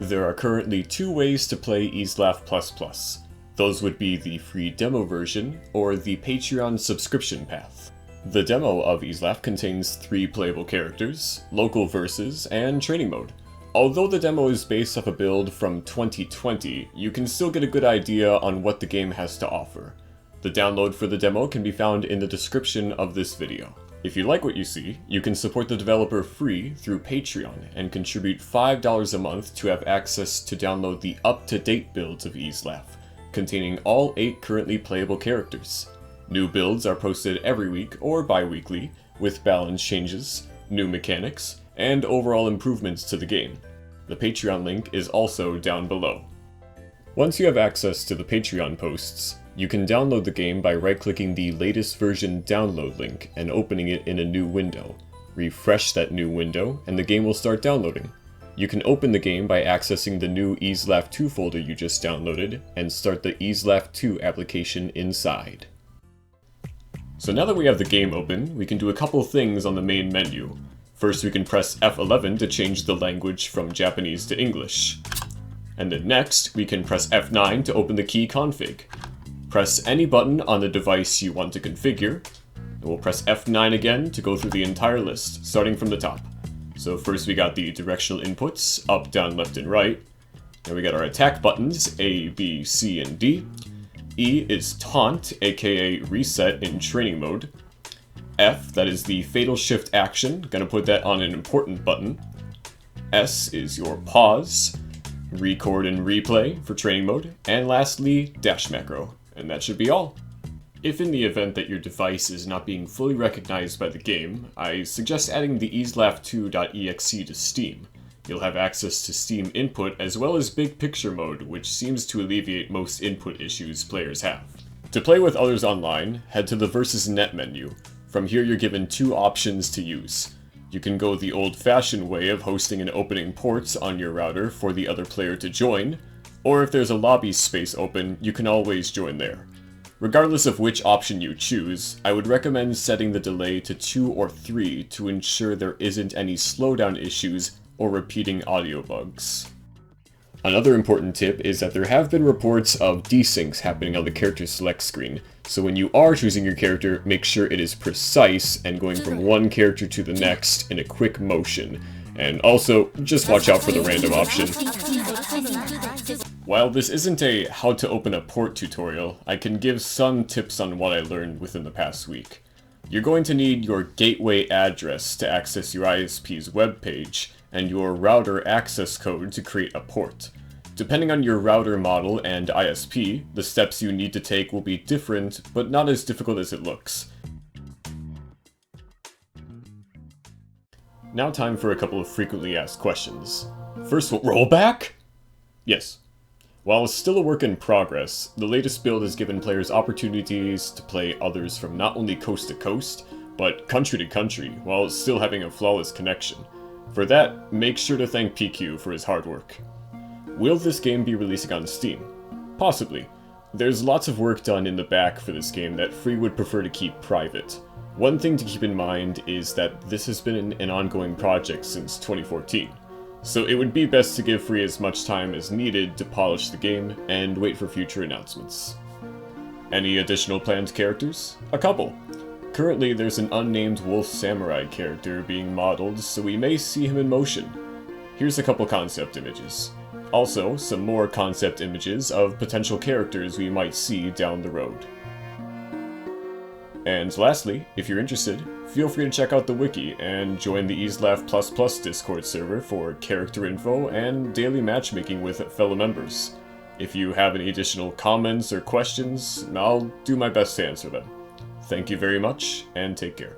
There are currently two ways to play EaseLaugh++. Those would be the free demo version, or the Patreon subscription path. The demo of EaseLaugh contains 3 playable characters, local verses, and training mode. Although the demo is based off a build from 2020, you can still get a good idea on what the game has to offer. The download for the demo can be found in the description of this video. If you like what you see, you can support the developer free through Patreon and contribute $5 a month to have access to download the up-to-date builds of EaseLaugh, containing all 8 currently playable characters. New builds are posted every week or bi-weekly, with balance changes, new mechanics, and overall improvements to the game. The Patreon link is also down below. Once you have access to the Patreon posts, you can download the game by right-clicking the latest version download link and opening it in a new window. Refresh that new window, and the game will start downloading. You can open the game by accessing the new EaseLaugh 2 folder you just downloaded, and start the EaseLaugh 2 application inside. So now that we have the game open, we can do a couple things on the main menu. First, we can press F11 to change the language from Japanese to English. And then next, we can press F9 to open the key config. Press any button on the device you want to configure, and we'll press F9 again to go through the entire list, starting from the top. So first we got the directional inputs, up, down, left, and right. Then we got our attack buttons, A, B, C, and D. E is taunt, aka reset in training mode. F, that is the fatal shift action, gonna put that on an important button. S is your pause, record and replay for training mode, and lastly, dash macro, and that should be all. If in the event that your device is not being fully recognized by the game, I suggest adding the EaseLaugh2.exe to Steam. You'll have access to Steam input as well as big picture mode, which seems to alleviate most input issues players have. To play with others online, head to the Versus Net menu. From here you're given 2 options to use. You can go the old-fashioned way of hosting and opening ports on your router for the other player to join, or if there's a lobby space open, you can always join there. Regardless of which option you choose, I would recommend setting the delay to 2 or 3 to ensure there isn't any slowdown issues or repeating audio bugs. Another important tip is that there have been reports of desyncs happening on the character select screen, so when you are choosing your character, make sure it is precise and going from one character to the next in a quick motion. And also, just watch out for the random option. While this isn't a how to open a port tutorial, I can give some tips on what I learned within the past week. You're going to need your gateway address to access your ISP's webpage, and your router access code to create a port. Depending on your router model and ISP, the steps you need to take will be different, but not as difficult as it looks. Now time for a couple of frequently asked questions. First, rollback? Yes. While still a work in progress, the latest build has given players opportunities to play others from not only coast to coast, but country to country, while still having a flawless connection. For that, make sure to thank PQ for his hard work. Will this game be releasing on Steam? Possibly. There's lots of work done in the back for this game that Free would prefer to keep private. One thing to keep in mind is that this has been an ongoing project since 2014, so it would be best to give Free as much time as needed to polish the game and wait for future announcements. Any additional planned characters? A couple. Currently, there's an unnamed wolf samurai character being modeled, so we may see him in motion. Here's a couple concept images. Also, some more concept images of potential characters we might see down the road. And lastly, if you're interested, feel free to check out the wiki and join the EaseLaugh++ Discord server for character info and daily matchmaking with fellow members. If you have any additional comments or questions, I'll do my best to answer them. Thank you very much, and take care.